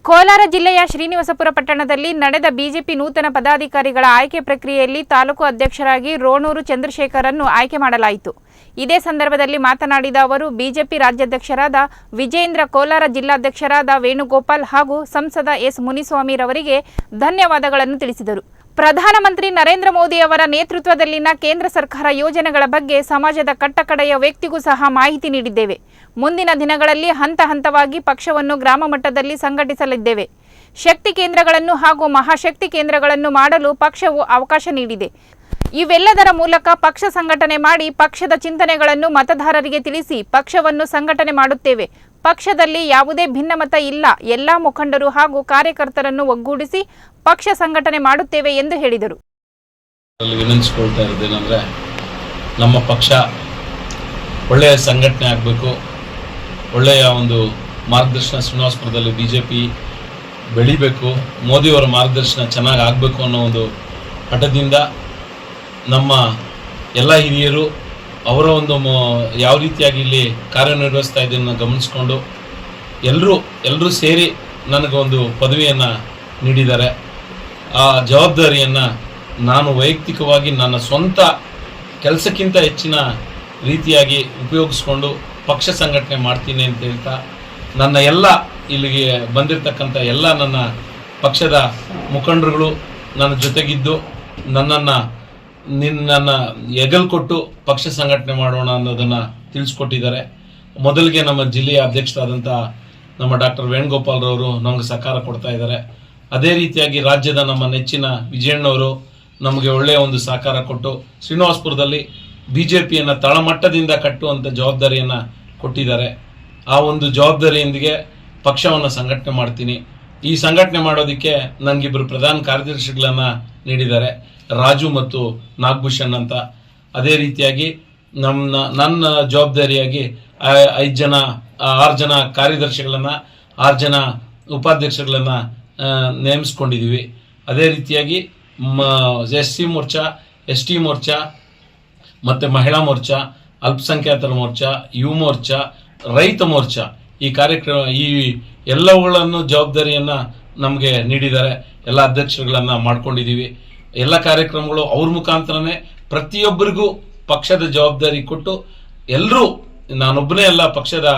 ಕೋಲಾರ ಜಿಲ್ಲೆಯ ಶ್ರೀನಿವಾಸಪುರ ಪಟ್ಟಣದಲ್ಲಿ ನಡೆದ ಬಿಜೆಪಿ ನೂತನ ಪದಾಧಿಕಾರಿಗಳ ಆಯ್ಕೆ ಪ್ರಕ್ರಿಯೆಯಲ್ಲಿ ತಾಲೂಕು ಅಧ್ಯಕ್ಷರಾಗಿ ರೋಣೂರು ಚಂದ್ರಶೇಖರನ್ನು ಆಯ್ಕೆ ಮಾಡಲಾಯಿತು. ಇದೇ ಸಂದರ್ಭದಲ್ಲಿ ಮಾತನಾಡಿದ ಅವರು ಬಿಜೆಪಿ ರಾಜ್ಯಾಧ್ಯಕ್ಷರಾದ ವಿಜೇಂದ್ರ, ಕೋಲಾರ ಜಿಲ್ಲಾಧ್ಯಕ್ಷರಾದ ವೇಣುಗೋಪಾಲ್ ಹಾಗೂ ಸಂಸದ ಎಸ್ ಮುನಿಸ್ವಾಮಿರವರಿಗೆ ಧನ್ಯವಾದಗಳನ್ನು ತಿಳಿಸಿದರು. ಪ್ರಧಾನಮಂತ್ರಿ ನರೇಂದ್ರ ಮೋದಿ ಅವರ ನೇತೃತ್ವದಲ್ಲಿನ ಕೇಂದ್ರ ಸರ್ಕಾರ ಯೋಜನೆಗಳ ಬಗ್ಗೆ ಸಮಾಜದ ಕಟ್ಟಕಡೆಯ ವ್ಯಕ್ತಿಗೂ ಸಹ ಮಾಹಿತಿ ನೀಡಿದ್ದೇವೆ. ಮುಂದಿನ ದಿನಗಳಲ್ಲಿ ಹಂತ ಹಂತವಾಗಿ ಪಕ್ಷವನ್ನು ಗ್ರಾಮ ಮಟ್ಟದಲ್ಲಿ ಸಂಘಟಿಸಲಿದ್ದೇವೆ. ಶಕ್ತಿ ಕೇಂದ್ರಗಳನ್ನು ಹಾಗೂ ಮಹಾಶಕ್ತಿ ಕೇಂದ್ರಗಳನ್ನು ಮಾಡಲು ಪಕ್ಷವು ಅವಕಾಶ ನೀಡಿದೆ. ಇವೆಲ್ಲದರ ಮೂಲಕ ಪಕ್ಷ ಸಂಘಟನೆ ಮಾಡಿ ಪಕ್ಷದ ಚಿಂತನೆಗಳನ್ನು ಮತದಾರರಿಗೆ ತಿಳಿಸಿ ಪಕ್ಷವನ್ನು ಸಂಘಟನೆ ಮಾಡುತ್ತೇವೆ. ಪಕ್ಷದಲ್ಲಿ ಯಾವುದೇ ಭಿನ್ನಮತ ಇಲ್ಲ. ಎಲ್ಲ ಮುಖಂಡರು ಹಾಗೂ ಕಾರ್ಯಕರ್ತರನ್ನು ಒಗ್ಗೂಡಿಸಿ ಪಕ್ಷ ಸಂಘಟನೆ ಮಾಡುತ್ತೇವೆ ಎಂದು ಹೇಳಿದರು. ವಿನಂತಿಸಿಕೊಳ್ತಾ ಇರೋದೇನೆಂದರೆ, ನಮ್ಮ ಪಕ್ಷ ಒಳ್ಳೆಯ ಸಂಘಟನೆ ಆಗಬೇಕು, ಒಳ್ಳೆಯ ಒಂದು ಮಾರ್ಗದರ್ಶನ ಶ್ರೀನಿವಾಸಪುರದಲ್ಲಿ ಬಿಜೆಪಿ ಬೆಳಿಬೇಕು, ಮೋದಿಯವರ ಮಾರ್ಗದರ್ಶನ ಚೆನ್ನಾಗಿ ಆಗಬೇಕು ಅನ್ನೋ ಒಂದು ಹಠದಿಂದ ನಮ್ಮ ಎಲ್ಲ ಹಿರಿಯರು ಅವರ ಒಂದು ಯಾವ ರೀತಿಯಾಗಿ ಇಲ್ಲಿ ಕಾರ್ಯನಿರ್ವಹಿಸ್ತಾ ಇದನ್ನು ಗಮನಿಸ್ಕೊಂಡು ಎಲ್ಲರೂ ಸೇರಿ ನನಗೆ ಒಂದು ಪದವಿಯನ್ನು ನೀಡಿದ್ದಾರೆ. ಆ ಜವಾಬ್ದಾರಿಯನ್ನು ನಾನು ವೈಯಕ್ತಿಕವಾಗಿ ನನ್ನ ಸ್ವಂತ ಕೆಲಸಕ್ಕಿಂತ ಹೆಚ್ಚಿನ ರೀತಿಯಾಗಿ ಉಪಯೋಗಿಸ್ಕೊಂಡು ಪಕ್ಷ ಸಂಘಟನೆ ಮಾಡ್ತೀನಿ ಅಂತ ಹೇಳ್ತಾ, ನನ್ನ ಎಲ್ಲ ಇಲ್ಲಿಗೆ ಬಂದಿರತಕ್ಕಂಥ ಎಲ್ಲ ನನ್ನ ಪಕ್ಷದ ಮುಖಂಡರುಗಳು ನನ್ನ ಜೊತೆಗಿದ್ದು ನನ್ನನ್ನು ಹೆಗಲು ಕೊಟ್ಟು ಪಕ್ಷ ಸಂಘಟನೆ ಮಾಡೋಣ ಅನ್ನೋದನ್ನು ತಿಳಿಸ್ಕೊಟ್ಟಿದ್ದಾರೆ. ಮೊದಲಿಗೆ ನಮ್ಮ ಜಿಲ್ಲೆಯ ಅಧ್ಯಕ್ಷರಾದಂಥ ನಮ್ಮ ಡಾಕ್ಟರ್ ವೇಣುಗೋಪಾಲ್ರವರು ನಮಗೆ ಸಹಕಾರ ಕೊಡ್ತಾ ಇದ್ದಾರೆ. ಅದೇ ರೀತಿಯಾಗಿ ರಾಜ್ಯದ ನಮ್ಮ ನೆಚ್ಚಿನ ವಿಜಯಣ್ಣವರು ನಮಗೆ ಒಳ್ಳೆಯ ಒಂದು ಸಹಕಾರ ಕೊಟ್ಟು ಶ್ರೀನಿವಾಸಪುರದಲ್ಲಿ ಬಿಜೆಪಿಯನ್ನು ತಳಮಟ್ಟದಿಂದ ಕಟ್ಟುವಂಥ ಜವಾಬ್ದಾರಿಯನ್ನು ಕೊಟ್ಟಿದ್ದಾರೆ. ಆ ಒಂದು ಜವಾಬ್ದಾರಿಯೊಂದಿಗೆ ಪಕ್ಷವನ್ನು ಸಂಘಟನೆ ಮಾಡ್ತೀನಿ. ಈ ಸಂಘಟನೆ ಮಾಡೋದಕ್ಕೆ ನನಗಿಬ್ಬರು ಪ್ರಧಾನ ಕಾರ್ಯದರ್ಶಿಗಳನ್ನು ನೀಡಿದ್ದಾರೆ, ರಾಜು ಮತ್ತು ನಾಗಭೂಷಣ್ ಅಂತ. ಅದೇ ರೀತಿಯಾಗಿ ನನ್ನ ಜವಾಬ್ದಾರಿಯಾಗಿ 6 ಜನ ಕಾರ್ಯದರ್ಶಿಗಳನ್ನು 6 ಜನ ಉಪಾಧ್ಯಕ್ಷಗಳನ್ನು ನೇಮಿಸ್ಕೊಂಡಿದ್ದೀವಿ. ಅದೇ ರೀತಿಯಾಗಿ SC ಮೋರ್ಚಾ, ST ಮೋರ್ಚಾ ಮತ್ತು ಮಹಿಳಾ ಮೋರ್ಚಾ, ಅಲ್ಪಸಂಖ್ಯಾತರ ಮೋರ್ಚಾ, ಯುವ ಮೋರ್ಚಾ, ರೈತ ಮೋರ್ಚಾ ಈ ಎಲ್ಲವುಗಳನ್ನು ಜವಾಬ್ದಾರಿಯನ್ನು ನಮಗೆ ನೀಡಿದ್ದಾರೆ. ಎಲ್ಲ ಅಧ್ಯಕ್ಷರುಗಳನ್ನು ಮಾಡ್ಕೊಂಡಿದ್ದೀವಿ. ಎಲ್ಲ ಕಾರ್ಯಕ್ರಮಗಳು ಅವ್ರ ಮುಖಾಂತರನೇ ಪ್ರತಿಯೊಬ್ಬರಿಗೂ ಪಕ್ಷದ ಜವಾಬ್ದಾರಿ ಕೊಟ್ಟು ಎಲ್ಲರೂ, ನಾನೊಬ್ಬನೇ ಅಲ್ಲ ಪಕ್ಷದ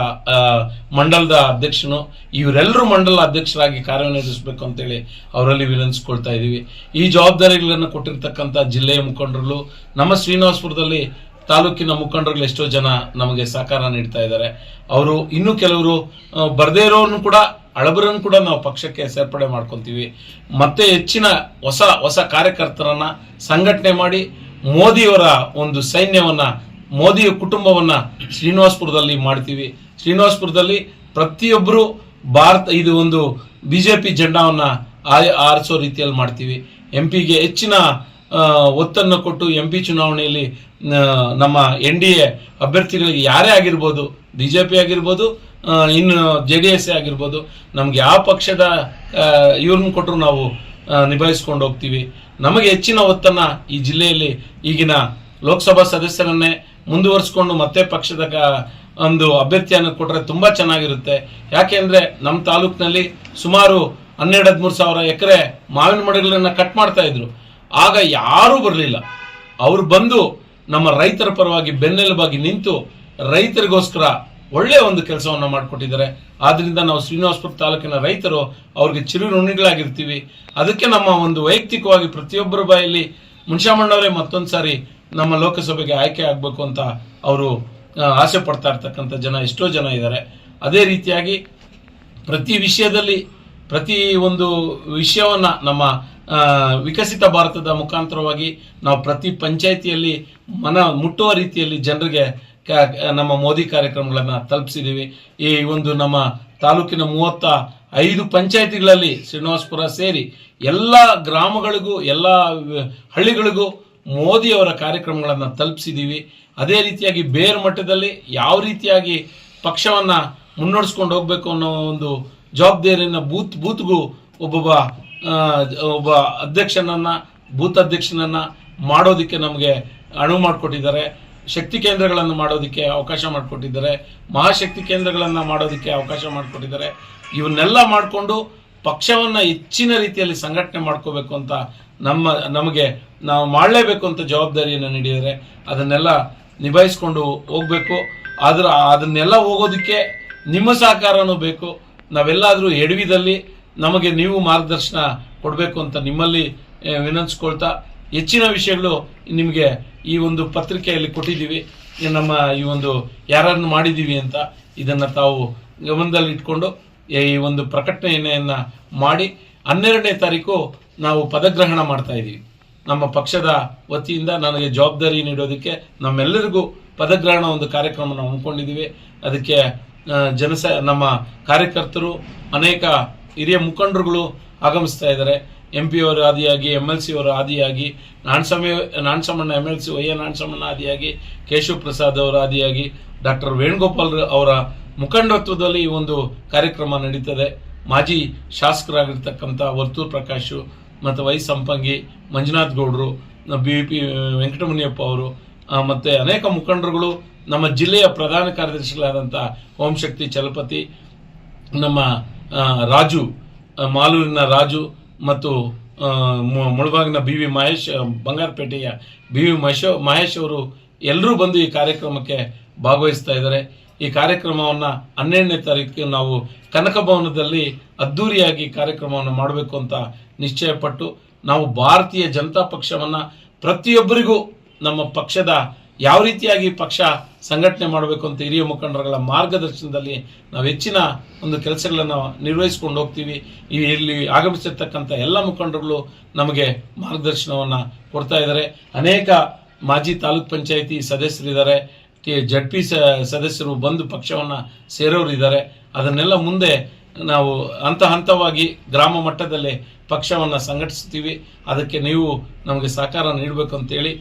ಮಂಡಲದ ಅಧ್ಯಕ್ಷನು, ಇವರೆಲ್ಲರೂ ಮಂಡಲ ಅಧ್ಯಕ್ಷರಾಗಿ ಕಾರ್ಯನಿರ್ವಹಿಸಬೇಕು ಅಂತೇಳಿ ಅವರಲ್ಲಿ ವಿನಂತಿಸ್ಕೊಳ್ತಾ ಇದ್ದೀವಿ. ಈ ಜವಾಬ್ದಾರಿಗಳನ್ನು ಕೊಟ್ಟಿರ್ತಕ್ಕಂಥ ಜಿಲ್ಲೆಯ ಮುಖಂಡರು, ನಮ್ಮ ಶ್ರೀನಿವಾಸಪುರದಲ್ಲಿ ತಾಲೂಕಿನ ಮುಖಂಡರುಗಳು ಎಷ್ಟೋ ಜನ ನಮಗೆ ಸಹಕಾರ ನೀಡ್ತಾ ಇದ್ದಾರೆ. ಅವರು ಇನ್ನೂ ಕೆಲವರು ಬರದೇ ಇರೋರನ್ನು ಕೂಡ, ಹಳಬರನ್ನು ಕೂಡ ನಾವು ಪಕ್ಷಕ್ಕೆ ಸೇರ್ಪಡೆ ಮಾಡ್ಕೊತೀವಿ. ಮತ್ತೆ ಹೆಚ್ಚಿನ ಹೊಸ ಕಾರ್ಯಕರ್ತರನ್ನ ಸಂಘಟನೆ ಮಾಡಿ ಮೋದಿಯವರ ಒಂದು ಸೈನ್ಯವನ್ನ, ಮೋದಿಯ ಕುಟುಂಬವನ್ನ ಶ್ರೀನಿವಾಸಪುರದಲ್ಲಿ ಮಾಡ್ತೀವಿ. ಶ್ರೀನಿವಾಸಪುರದಲ್ಲಿ ಪ್ರತಿಯೊಬ್ಬರು ಇದು ಒಂದು ಬಿಜೆಪಿ ಜೆಂಡಾವನ್ನ ಆರಿಸೋ ರೀತಿಯಲ್ಲಿ ಮಾಡ್ತೀವಿ. ಎಂಪಿಗೆ ಹೆಚ್ಚಿನ ಒತ್ತನ್ನು ಕೊಟ್ಟು MP ಚುನಾವಣೆಯಲ್ಲಿ ನಮ್ಮ NDA ಅಭ್ಯರ್ಥಿಗಳಿಗೆ ಯಾರೇ ಆಗಿರ್ಬೋದು, ಬಿಜೆಪಿ ಆಗಿರ್ಬೋದು, ಇನ್ನು JDS ಆಗಿರ್ಬೋದು, ನಮ್ಗೆ ಯಾವ ಪಕ್ಷದ ಇವ್ರನ್ನ ಕೊಟ್ಟರು ನಾವು ನಿಭಾಯಿಸ್ಕೊಂಡು ಹೋಗ್ತೀವಿ. ನಮಗೆ ಹೆಚ್ಚಿನ ಒತ್ತನ್ನು ಈ ಜಿಲ್ಲೆಯಲ್ಲಿ ಈಗಿನ ಲೋಕಸಭಾ ಸದಸ್ಯರನ್ನೇ ಮುಂದುವರಿಸ್ಕೊಂಡು ಮತ್ತೆ ಪಕ್ಷದ ಒಂದು ಅಭ್ಯರ್ಥಿಯನ್ನು ಕೊಟ್ಟರೆ ತುಂಬಾ ಚೆನ್ನಾಗಿರುತ್ತೆ. ಯಾಕೆಂದ್ರೆ ನಮ್ಮ ತಾಲೂಕಿನಲ್ಲಿ ಸುಮಾರು 12-13 ಸಾವಿರ ಎಕರೆ ಮಾವಿನ ಮರಗಳನ್ನ ಕಟ್ ಮಾಡ್ತಾ ಇದ್ರು. ಆಗ ಯಾರೂ ಬರಲಿಲ್ಲ. ಅವರು ಬಂದು ನಮ್ಮ ರೈತರ ಪರವಾಗಿ ಬೆನ್ನೆಲುಬಾಗಿ ನಿಂತು ರೈತರಿಗೋಸ್ಕರ ಒಳ್ಳೆಯ ಒಂದು ಕೆಲಸವನ್ನು ಮಾಡಿಕೊಟ್ಟಿದ್ದಾರೆ. ಆದ್ರಿಂದ ನಾವು ಶ್ರೀನಿವಾಸಪುರ ತಾಲೂಕಿನ ರೈತರು ಅವ್ರಿಗೆ ಚಿರಋಣಿಗಳಾಗಿರ್ತೀವಿ. ಅದಕ್ಕೆ ನಮ್ಮ ಒಂದು ವೈಯಕ್ತಿಕವಾಗಿ ಪ್ರತಿಯೊಬ್ಬರ ಬಾಯಲ್ಲಿ ಮುನ್ಷಾಮಣ್ಣವರೇ ಮತ್ತೊಂದು ಸಾರಿ ನಮ್ಮ ಲೋಕಸಭೆಗೆ ಆಯ್ಕೆ ಆಗಬೇಕು ಅಂತ ಅವರು ಆಸೆ ಪಡ್ತಾ ಇರ್ತಕ್ಕಂಥ ಜನ ಎಷ್ಟೋ ಜನ ಇದ್ದಾರೆ. ಅದೇ ರೀತಿಯಾಗಿ ಪ್ರತಿ ವಿಷಯದಲ್ಲಿ, ಪ್ರತಿ ಒಂದು ವಿಷಯವನ್ನ ನಮ್ಮ ವಿಕಸಿತ ಭಾರತದ ಮುಖಾಂತರವಾಗಿ ನಾವು ಪ್ರತಿ ಪಂಚಾಯಿತಿಯಲ್ಲಿ ಮುಟ್ಟುವ ರೀತಿಯಲ್ಲಿ ಜನರಿಗೆ ನಮ್ಮ ಮೋದಿ ಕಾರ್ಯಕ್ರಮಗಳನ್ನು ತಲುಪಿಸಿದ್ದೀವಿ. ಈ ಒಂದು ನಮ್ಮ ತಾಲೂಕಿನ 35 ಪಂಚಾಯಿತಿಗಳಲ್ಲಿ ಶ್ರೀನಿವಾಸಪುರ ಸೇರಿ ಎಲ್ಲ ಗ್ರಾಮಗಳಿಗೂ, ಎಲ್ಲ ಹಳ್ಳಿಗಳಿಗೂ ಮೋದಿಯವರ ಕಾರ್ಯಕ್ರಮಗಳನ್ನು ತಲುಪಿಸಿದ್ದೀವಿ. ಅದೇ ರೀತಿಯಾಗಿ ಬೇರೆ ಮಟ್ಟದಲ್ಲಿ ಯಾವ ರೀತಿಯಾಗಿ ಪಕ್ಷವನ್ನ ಮುನ್ನಡೆಸ್ಕೊಂಡು ಹೋಗ್ಬೇಕು ಅನ್ನೋ ಒಂದು ಜವಾಬ್ದಾರಿಯನ್ನು ಬೂತ್ಗೂ ಒಬ್ಬ ಅಧ್ಯಕ್ಷನನ್ನ, ಬೂತ್ ಅಧ್ಯಕ್ಷನನ್ನ ಮಾಡೋದಕ್ಕೆ ನಮಗೆ ಅನುವು ಮಾಡಿಕೊಟ್ಟಿದ್ದಾರೆ. ಶಕ್ತಿ ಕೇಂದ್ರಗಳನ್ನು ಮಾಡೋದಕ್ಕೆ ಅವಕಾಶ ಮಾಡಿಕೊಟ್ಟಿದ್ದಾರೆ. ಮಹಾಶಕ್ತಿ ಕೇಂದ್ರಗಳನ್ನು ಮಾಡೋದಕ್ಕೆ ಅವಕಾಶ ಮಾಡಿಕೊಟ್ಟಿದ್ದಾರೆ. ಇವನ್ನೆಲ್ಲ ಮಾಡಿಕೊಂಡು ಪಕ್ಷವನ್ನು ಹೆಚ್ಚಿನ ರೀತಿಯಲ್ಲಿ ಸಂಘಟನೆ ಮಾಡ್ಕೋಬೇಕು ಅಂತ ನಮಗೆ ನಾವು ಮಾಡಲೇಬೇಕು ಅಂತ ಜವಾಬ್ದಾರಿಯನ್ನು ನೀಡಿದರೆ ಅದನ್ನೆಲ್ಲ ನಿಭಾಯಿಸ್ಕೊಂಡು ಹೋಗಬೇಕು. ಅದನ್ನೆಲ್ಲ ಹೋಗೋದಕ್ಕೆ ನಿಮ್ಮ ಸಹಕಾರನೂ ಬೇಕು. ನಾವೆಲ್ಲಾದರೂ ಎಡವಿದಲ್ಲಿ ನಮಗೆ ನೀವು ಮಾರ್ಗದರ್ಶನ ಕೊಡಬೇಕು ಅಂತ ನಿಮ್ಮಲ್ಲಿ ವಿನಂತಿಸ್ಕೊಳ್ತಾ, ಹೆಚ್ಚಿನ ವಿಷಯಗಳು ನಿಮಗೆ ಈ ಒಂದು ಪತ್ರಿಕೆಯಲ್ಲಿ ಕೊಟ್ಟಿದ್ದೀವಿ. ನಮ್ಮ ಈ ಒಂದು ಯಾರನ್ನು ಮಾಡಿದ್ದೀವಿ ಅಂತ ಇದನ್ನು ತಾವು ಗಮನದಲ್ಲಿ ಇಟ್ಕೊಂಡು ಈ ಒಂದು ಪ್ರಕಟಣೆಯನ್ನು ಮಾಡಿ 12ನೇ ತಾರೀಕು ನಾವು ಪದಗ್ರಹಣ ಮಾಡ್ತಾ ಇದ್ದೀವಿ. ನಮ್ಮ ಪಕ್ಷದ ವತಿಯಿಂದ ನನಗೆ ಜವಾಬ್ದಾರಿ ನೀಡೋದಕ್ಕೆ ನಮ್ಮೆಲ್ಲರಿಗೂ ಪದಗ್ರಹಣ ಒಂದು ಕಾರ್ಯಕ್ರಮವನ್ನು ಹಮ್ಮಿಕೊಂಡಿದ್ದೀವಿ. ಅದಕ್ಕೆ ನಮ್ಮ ಕಾರ್ಯಕರ್ತರು, ಅನೇಕ ಹಿರಿಯ ಮುಖಂಡರುಗಳು ಆಗಮಿಸ್ತಾ ಇದ್ದಾರೆ. MP ಅವರ ಆದಿಯಾಗಿ, MLC ಅವರ ಆದಿಯಾಗಿ, ನಾಣಸಮಣ್ಣ MLC ವೈ ನಾಣಸಮಣ್ಣ ಆದಿಯಾಗಿ, ಕೇಶವ್ ಪ್ರಸಾದ್ ಅವರ ಆದಿಯಾಗಿ, ಡಾಕ್ಟರ್ ವೇಣುಗೋಪಾಲ್ ಅವರ ಮುಖಂಡತ್ವದಲ್ಲಿ ಈ ಒಂದು ಕಾರ್ಯಕ್ರಮ ನಡೀತದೆ. ಮಾಜಿ ಶಾಸಕರಾಗಿರ್ತಕ್ಕಂಥ ವರ್ತೂರ್ ಪ್ರಕಾಶ್ ಮತ್ತು ವೈ ಸಂಪಂಗಿ, ಮಂಜುನಾಥ್ ಗೌಡರು, BP ವೆಂಕಟಮುನಿಯಪ್ಪ ಅವರು ಮತ್ತು ಅನೇಕ ಮುಖಂಡರುಗಳು, ನಮ್ಮ ಜಿಲ್ಲೆಯ ಪ್ರಧಾನ ಕಾರ್ಯದರ್ಶಿಗಳಾದಂಥ ಓಂಶಕ್ತಿ ಚಲಪತಿ, ನಮ್ಮ ರಾಜು, ಮಾಲೂರಿನ ರಾಜು ಮತ್ತು ಮುಳಬಾಗಿನ BV ಮಹೇಶ್, ಬಂಗಾರಪೇಟೆಯ BV ಮಹೇಶ್ ಅವರು ಎಲ್ಲರೂ ಬಂದು ಈ ಕಾರ್ಯಕ್ರಮಕ್ಕೆ ಭಾಗವಹಿಸ್ತಾ ಇದ್ದಾರೆ. ಈ ಕಾರ್ಯಕ್ರಮವನ್ನು 12ನೇ ತಾರೀಕು ನಾವು ಕನಕ ಭವನದಲ್ಲಿ ಅದ್ದೂರಿಯಾಗಿ ಕಾರ್ಯಕ್ರಮವನ್ನು ಮಾಡಬೇಕು ಅಂತ ನಿಶ್ಚಯಪಟ್ಟು, ನಾವು ಭಾರತೀಯ ಜನತಾ ಪಕ್ಷವನ್ನು ಪ್ರತಿಯೊಬ್ಬರಿಗೂ ನಮ್ಮ ಪಕ್ಷದ ಯಾವ ರೀತಿಯಾಗಿ ಪಕ್ಷ ಸಂಘಟನೆ ಮಾಡಬೇಕು ಅಂತ ಹಿರಿಯ ಮುಖಂಡರುಗಳ ಮಾರ್ಗದರ್ಶನದಲ್ಲಿ ನಾವು ಹೆಚ್ಚಿನ ಒಂದು ಕೆಲಸಗಳನ್ನು ನಿರ್ವಹಿಸ್ಕೊಂಡು ಹೋಗ್ತೀವಿ. ಇಲ್ಲಿ ಆಗಮಿಸಿರ್ತಕ್ಕಂಥ ಎಲ್ಲ ಮುಖಂಡರುಗಳು ನಮಗೆ ಮಾರ್ಗದರ್ಶನವನ್ನು ಕೊಡ್ತಾ ಇದ್ದಾರೆ. ಅನೇಕ ಮಾಜಿ ತಾಲೂಕ್ ಪಂಚಾಯಿತಿ ಸದಸ್ಯರಿದ್ದಾರೆ, ZP ಸದಸ್ಯರು ಬಂದು ಪಕ್ಷವನ್ನು ಸೇರೋರು ಇದ್ದಾರೆ. ಅದನ್ನೆಲ್ಲ ಮುಂದೆ ನಾವು ಹಂತವಾಗಿ ಗ್ರಾಮ ಮಟ್ಟದಲ್ಲಿ ಪಕ್ಷವನ್ನು ಸಂಘಟಿಸ್ತೀವಿ. ಅದಕ್ಕೆ ನೀವು ನಮಗೆ ಸಹಕಾರ ನೀಡಬೇಕು ಅಂತೇಳಿ